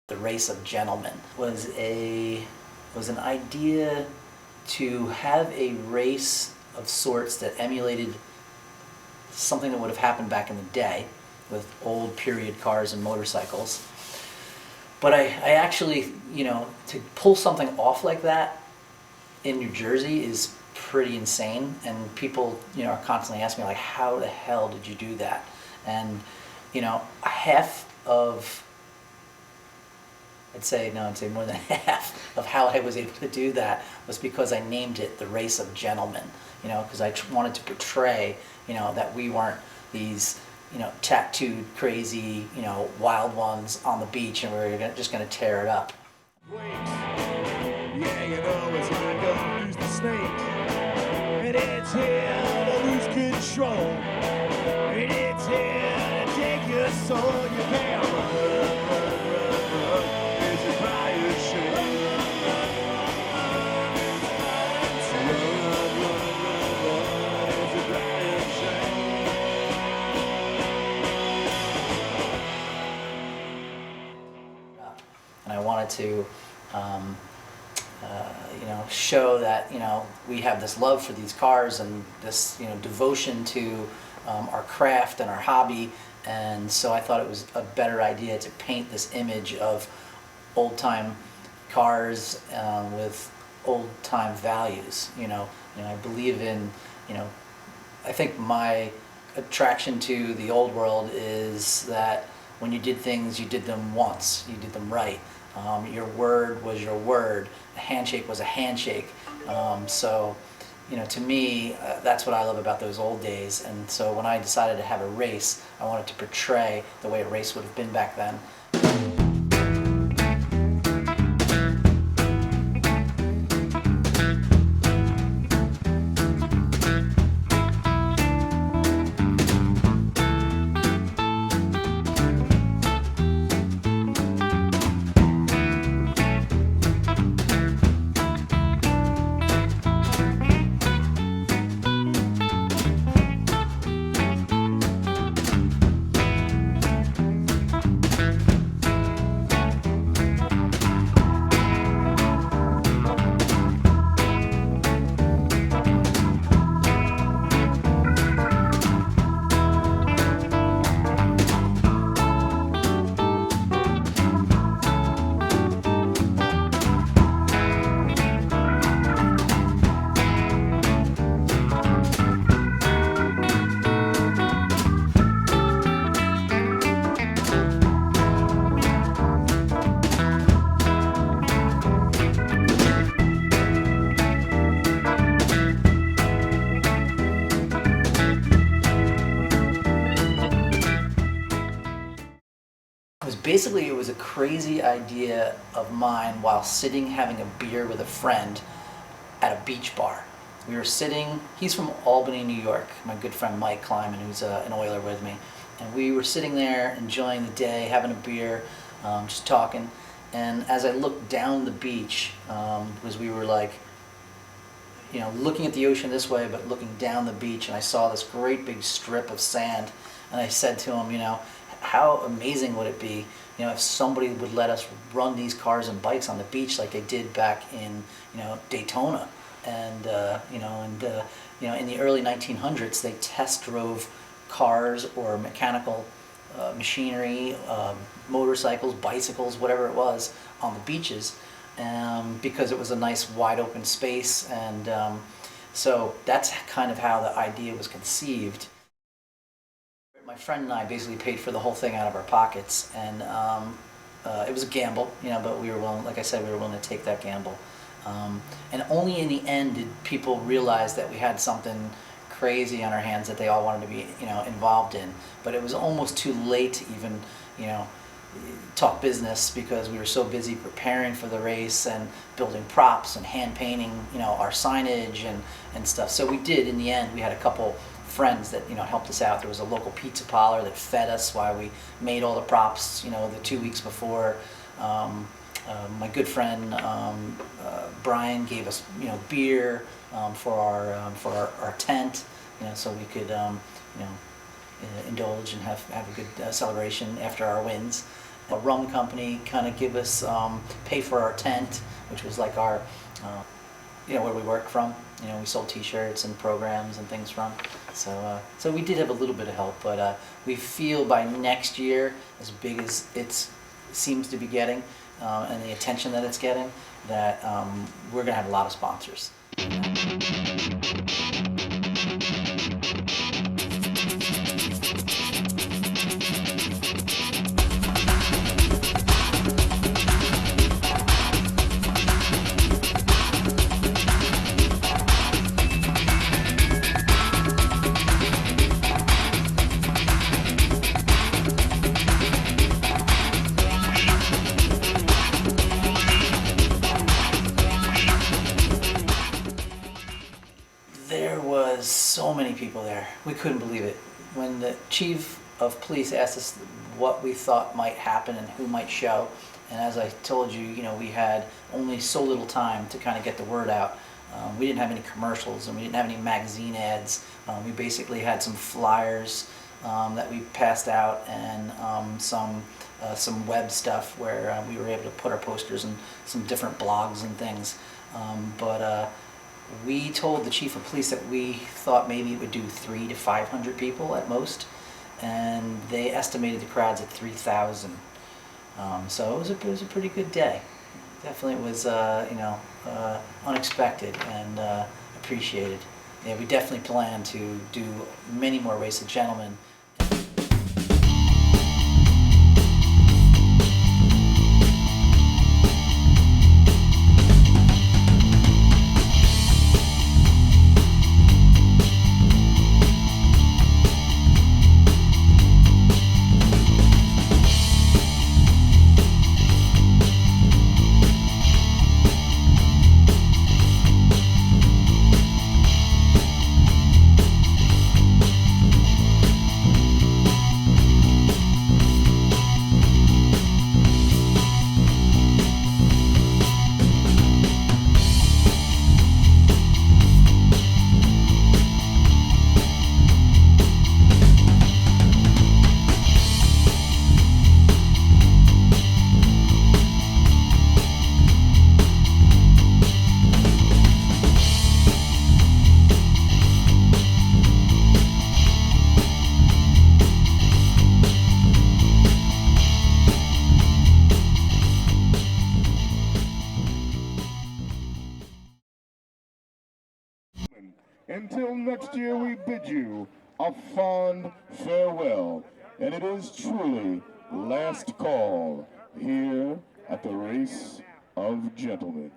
The race of gentlemen was an idea to have a race of sorts that emulated something that would have happened back in the day with old period cars and motorcycles. But I actually, to pull something off like that in New Jersey is pretty insane, and people, are constantly asking me, like, how the hell did you do that? And, half of, I'd say more than half of how I was able to do that was because I named it the Race of Gentlemen, because I wanted to portray, that we weren't these, tattooed, crazy, wild ones on the beach, and we were just going to tear it up. Wait, yeah, it's gonna go lose the snake, and it's here to lose control, and it's here to take your soul. You can't run, it's a fire shame. Run, it's a fire shame. And I wanted to, show that, we have this love for these cars and this, devotion to our craft and our hobby. And so I thought it was a better idea to paint this image of old-time cars with old-time values. I believe in, I think my attraction to the old world is that when you did things, you did them once, you did them right. Your word was your word. A handshake was a handshake. So, to me, that's what I love about those old days. And so when I decided to have a race, I wanted to portray the way a race would have been back then. It was a crazy idea of mine while sitting having a beer with a friend at a beach bar. We were sitting, he's from Albany, New York, my good friend Mike Kleiman, who's an Oiler with me. And we were sitting there enjoying the day, having a beer, just talking. And as I looked down the beach, because we were like, looking at the ocean this way, but looking down the beach, and I saw this great big strip of sand. And I said to him, how amazing would it be, if somebody would let us run these cars and bikes on the beach like they did back in, Daytona, and in the early 1900s they test drove cars or mechanical machinery, motorcycles, bicycles, whatever it was, on the beaches, because it was a nice wide open space, and so that's kind of how the idea was conceived. My friend and I basically paid for the whole thing out of our pockets, and it was a gamble, but we were willing, like I said, we were willing to take that gamble. And only in the end did people realize that we had something crazy on our hands that they all wanted to be, involved in. But it was almost too late to even, talk business, because we were so busy preparing for the race and building props and hand painting, our signage and stuff. So we did, in the end, we had a couple friends that helped us out. There was a local pizza parlor that fed us while we made all the props, the 2 weeks before. My good friend Brian gave us beer for our tent, so we could indulge and have a good celebration after our wins. A rum company kind of give us, pay for our tent, which was like our, where we work from. We sold T-shirts and programs and things from. So we did have a little bit of help, but we feel by next year, as big as it seems to be getting, and the attention that it's getting, that we're gonna have a lot of sponsors. There was so many people there. We couldn't believe it. When the chief of police asked us what we thought might happen and who might show, and as I told you, we had only so little time to kind of get the word out. We didn't have any commercials and we didn't have any magazine ads. We basically had some flyers that we passed out and some web stuff where we were able to put our posters in some different blogs and things. But we told the chief of police that we thought maybe it would do 300 to 500 people at most, and they estimated the crowds at 3,000. So it was a pretty good day. Definitely was unexpected and appreciated. Yeah, we definitely plan to do many more Race of Gentlemen. Until next year, we bid you a fond farewell. And it is truly last call here at the Race of Gentlemen.